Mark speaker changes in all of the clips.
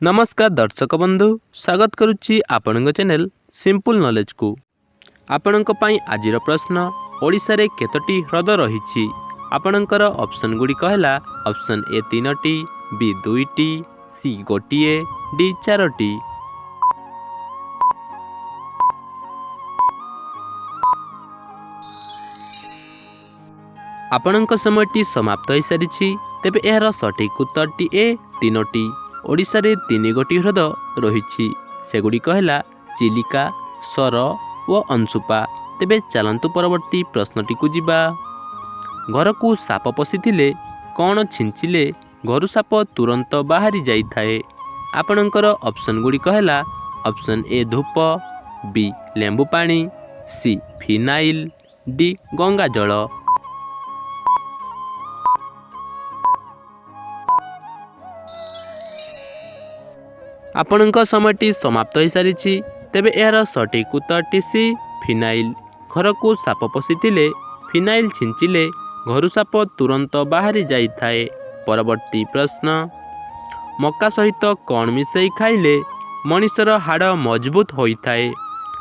Speaker 1: नमस्कार दर्शक बंधु स्वागत करुच्ची आपण चैनल सिंपल नॉलेज को। आपणक पई आजिर प्रश्न ओडिशा रे केतोटी ह्रद रही आपणकर ऑप्शन गुडी कहला ऑप्शन ए 3टी, बी 2टी, सी गोटिए, डी 4टी। आपणक समयटी समाप्त हो सारी तेबे यार सठिक उत्तरटी ए 3टी। ओडिशा रे 3 गोटी ह्रद रही सेगुड़िक है चिलिका, सर व अंशुपा। तेबे चलंतु परवर्ती प्रश्नटी को जिबा। घर को साप पशिथिले कौन छिंचिले घरु साप तुरंत बाहरी जाई थाए। आपणकर ऑप्शन गुड़िक है ऑप्शन ए धूप, बी लेंबू पानी, सी फिनाइल, डी गंगा जल। आपणक समयटी समाप्त हो सारी तेबे यार सठिक उत्तरटी सी फिनाइल। घर को साप पशिथिले फिनाइल छिंचिले घरु साप तुरंत बाहरी जाई थाए। परवर्ती प्रश्न मक्का सहित कौन मिसई खाइले मनुष्यर हाड़ मजबूत होइथाए।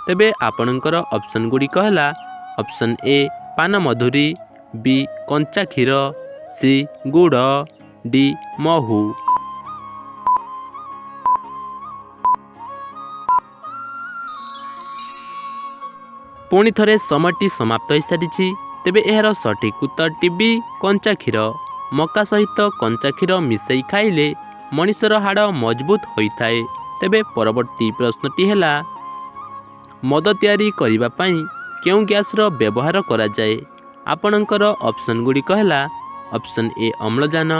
Speaker 1: तेबे आपणकर ऑप्शन गुड़िक है ऑप्शन ए पान मधुरी, बी कंचा क्षीर, सी गुड़, डी महू। पुणी थरे समयटी समाप्त हो सारी तेबे यार सठिक उत्तरटी बी कंचा क्षीर। मक्का सहित कंचा क्षीर मिसई खाइले मनुष्यर हाड़ मजबूत होइथाए। तेबे परवर्ती प्रश्नटी है मद तैयारी करिबा पई केउ गैस रो व्यवहार करा जाए। आपणकर ऑप्शन गुड़िक है ऑप्शन ए अम्लजान,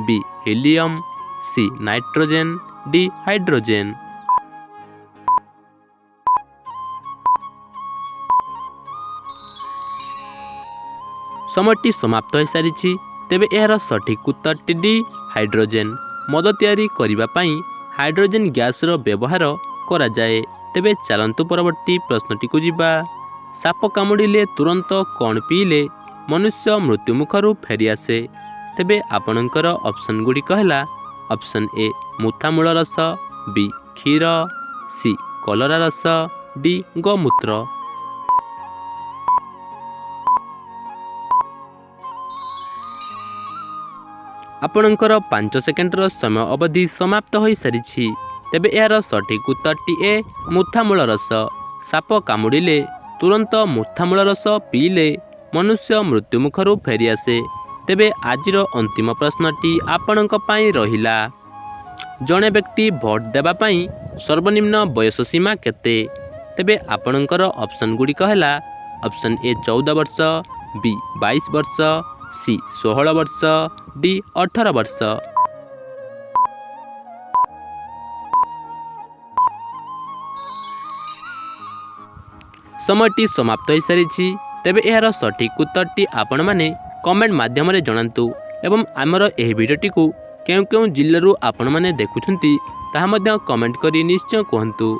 Speaker 1: B helium, C nitrogen, D hydrogen. समयटी समाप्त हो सारी तेबे यार सठिक उत्तरटी डी हाइड्रोजेन। मद तैयारी करिबा पई हाइड्रोजेन गैस रो व्यवहार करा जाए। तेबे चलंतु परवर्ती प्रश्नटी को जिबा। साप कामुड़िले तुरंत कौन पीले मनुष्य मृत्यु मुखरु फेरी आसे। तेबे आपणकर ऑप्शन गुड़िक है ऑप्शन ए मुथामूल रस, बी क्षीर, सी कलरा रस, डी गोमूत्र। आपणकर 5 सेकेंडर समय अवधि समाप्त हो सारी तेबे यार सठिक उत्तरटी ए मुथामूल रस। साप कामुड़िले तुरंत मुथामूल रस पीले मनुष्य मृत्यु मुखरु फेरी आसे। तेबे आजिर अंतिम प्रश्नटी आपणक पई रहिला। जणे व्यक्ति भोट देबा पई सर्वनिम्न बयस सीमा केते। तेबे आपणकर ऑप्शन गुड़िक है ऑप्शन ए 14 वर्ष, बी 22 वर्ष, सी 16 वर्ष, डी 18 वर्ष। समयटी समाप्त हो सारी तेबे यार सठिक उत्तरटी आपण माने कमेंट माध्यम रे जणांतु एवं आमर एही वीडियोटी को केउ केउ जिल्लारू आपण माने देखुछंती ताहा मध्य कमेंट करी निश्चय कहंतु।